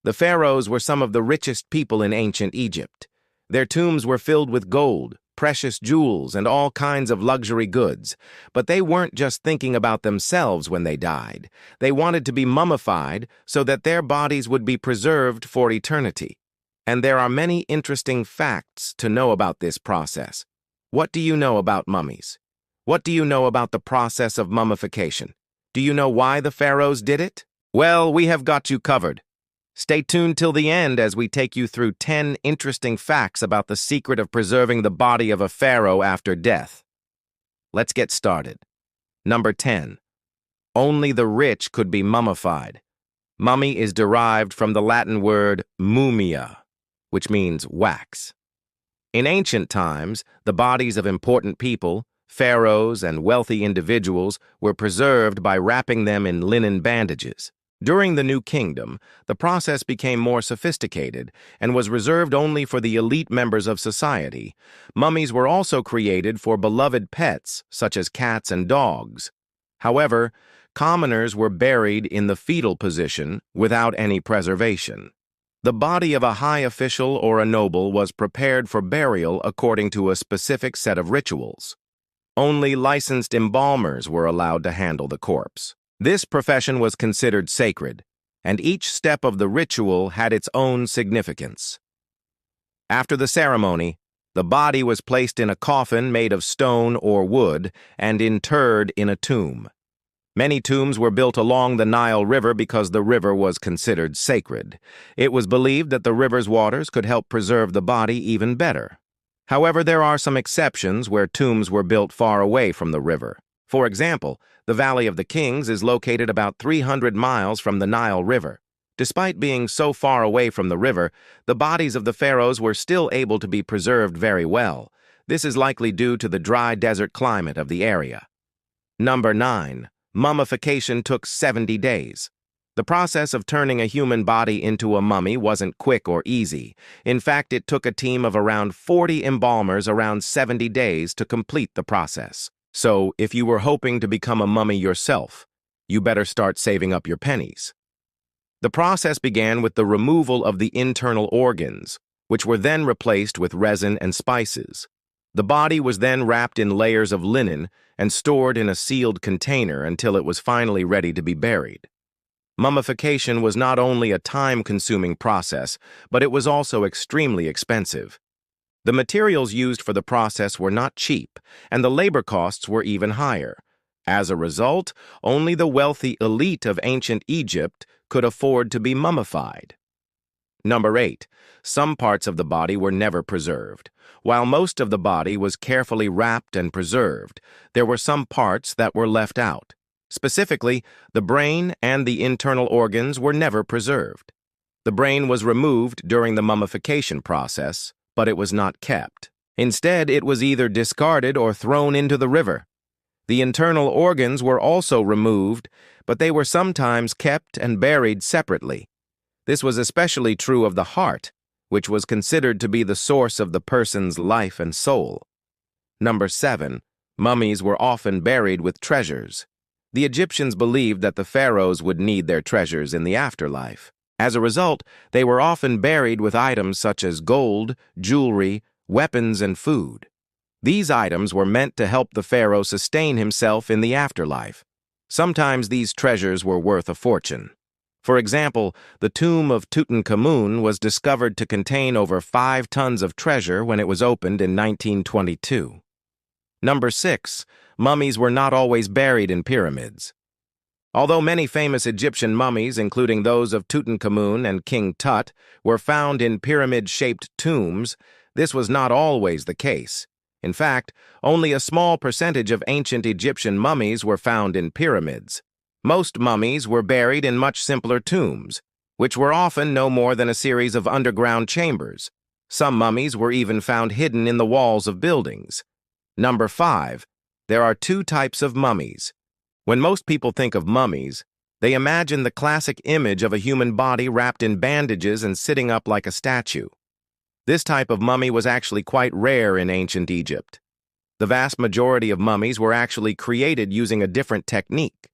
The pharaohs were some of the richest people in ancient Egypt. Their tombs were filled with gold, precious jewels, and all kinds of luxury goods. But they weren't just thinking about themselves when they died. They wanted to be mummified so that their bodies would be preserved for eternity. And there are many interesting facts to know about this process. What do you know about mummies? What do you know about the process of mummification? Do you know why the pharaohs did it? Well, we have got you covered. Stay tuned till the end as we take you through 10 interesting facts about the secret of preserving the body of a pharaoh after death. Let's get started. Number 10. Only the rich could be mummified. Mummy is derived from the Latin word mumia, which means wax. In ancient times, the bodies of important people, pharaohs, and wealthy individuals were preserved by wrapping them in linen bandages. During the New Kingdom, the process became more sophisticated and was reserved only for the elite members of society. Mummies were also created for beloved pets, such as cats and dogs. However, commoners were buried in the fetal position without any preservation. The body of a high official or a noble was prepared for burial according to a specific set of rituals. Only licensed embalmers were allowed to handle the corpse. This profession was considered sacred, and each step of the ritual had its own significance. After the ceremony, the body was placed in a coffin made of stone or wood and interred in a tomb. Many tombs were built along the Nile River because the river was considered sacred. It was believed that the river's waters could help preserve the body even better. However, there are some exceptions where tombs were built far away from the river. For example, the Valley of the Kings is located about 300 miles from the Nile River. Despite being so far away from the river, the bodies of the pharaohs were still able to be preserved very well. This is likely due to the dry desert climate of the area. Number 9. Mummification took 70 days. The process of turning a human body into a mummy wasn't quick or easy. In fact, it took a team of around 40 embalmers around 70 days to complete the process. So, if you were hoping to become a mummy yourself, you better start saving up your pennies. The process began with the removal of the internal organs, which were then replaced with resin and spices. The body was then wrapped in layers of linen and stored in a sealed container until it was finally ready to be buried. Mummification was not only a time-consuming process, but it was also extremely expensive. The materials used for the process were not cheap, and the labor costs were even higher. As a result, only the wealthy elite of ancient Egypt could afford to be mummified. Number 8. Some parts of the body were never preserved. While most of the body was carefully wrapped and preserved, there were some parts that were left out. Specifically, the brain and the internal organs were never preserved. The brain was removed during the mummification process, but it was not kept. Instead, it was either discarded or thrown into the river. The internal organs were also removed, but they were sometimes kept and buried separately. This was especially true of the heart, which was considered to be the source of the person's life and soul. Number 7. Mummies were often buried with treasures. The Egyptians believed that the pharaohs would need their treasures in the afterlife. As a result, they were often buried with items such as gold, jewelry, weapons, and food. These items were meant to help the pharaoh sustain himself in the afterlife. Sometimes these treasures were worth a fortune. For example, the tomb of Tutankhamun was discovered to contain over 5 tons of treasure when it was opened in 1922. Number 6. Mummies were not always buried in pyramids. Although many famous Egyptian mummies, including those of Tutankhamun and King Tut, were found in pyramid-shaped tombs, this was not always the case. In fact, only a small percentage of ancient Egyptian mummies were found in pyramids. Most mummies were buried in much simpler tombs, which were often no more than a series of underground chambers. Some mummies were even found hidden in the walls of buildings. Number 5. There are 2 types of mummies. When most people think of mummies, they imagine the classic image of a human body wrapped in bandages and sitting up like a statue. This type of mummy was actually quite rare in ancient Egypt. The vast majority of mummies were actually created using a different technique.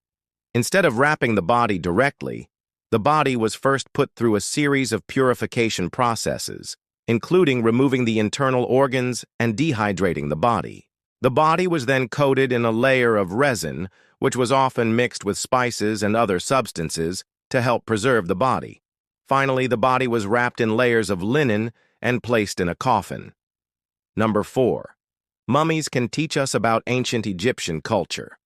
Instead of wrapping the body directly, The body was first put through a series of purification processes, including removing the internal organs and dehydrating the body. The body was then coated in a layer of resin, which was often mixed with spices and other substances to help preserve the body. Finally, the body was wrapped in layers of linen and placed in a coffin. Number 4. Mummies can teach us about ancient Egyptian culture.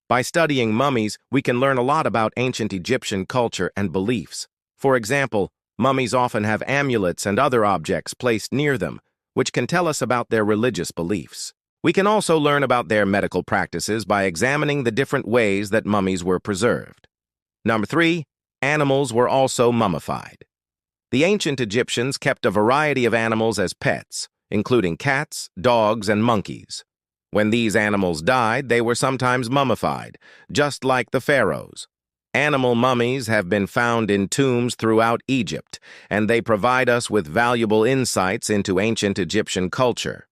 By studying mummies, we can learn a lot about ancient Egyptian culture and beliefs. For example, mummies often have amulets and other objects placed near them, which can tell us about their religious beliefs. We can also learn about their medical practices by examining the different ways that mummies were preserved. Number 3. Animals were also mummified. The ancient Egyptians kept a variety of animals as pets, including cats, dogs, and monkeys. When these animals died, they were sometimes mummified, just like the pharaohs. Animal mummies have been found in tombs throughout Egypt, and they provide us with valuable insights into ancient Egyptian culture.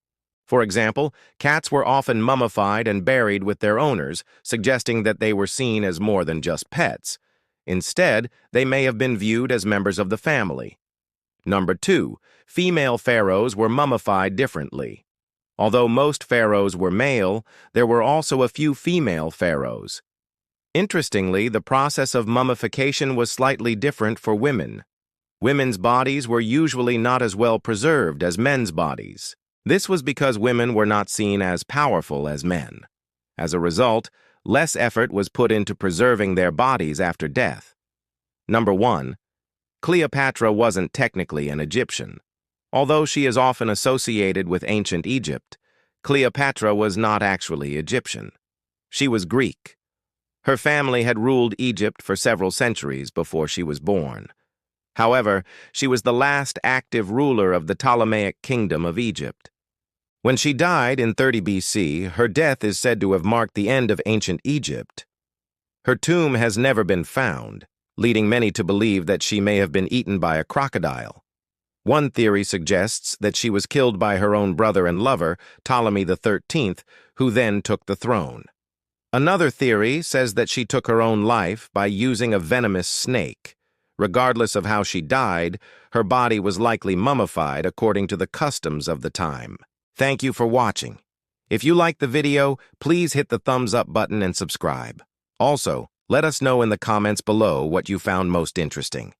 For example, cats were often mummified and buried with their owners, suggesting that they were seen as more than just pets. Instead, they may have been viewed as members of the family. Number 2. Female pharaohs were mummified differently. Although most pharaohs were male, there were also a few female pharaohs. Interestingly, the process of mummification was slightly different for women. Women's bodies were usually not as well preserved as men's bodies. This was because women were not seen as powerful as men. As a result, less effort was put into preserving their bodies after death. Number 1. Cleopatra wasn't technically an Egyptian. Although she is often associated with ancient Egypt, Cleopatra was not actually Egyptian. She was Greek. Her family had ruled Egypt for several centuries before she was born. However, she was the last active ruler of the Ptolemaic kingdom of Egypt. When she died in 30 BC, her death is said to have marked the end of ancient Egypt. Her tomb has never been found, leading many to believe that she may have been eaten by a crocodile. One theory suggests that she was killed by her own brother and lover, Ptolemy XIII, who then took the throne. Another theory says that she took her own life by using a venomous snake. Regardless of how she died, her body was likely mummified according to the customs of the time. Thank you for watching. If you liked the video, please hit the thumbs up button and subscribe. Also, let us know in the comments below what you found most interesting.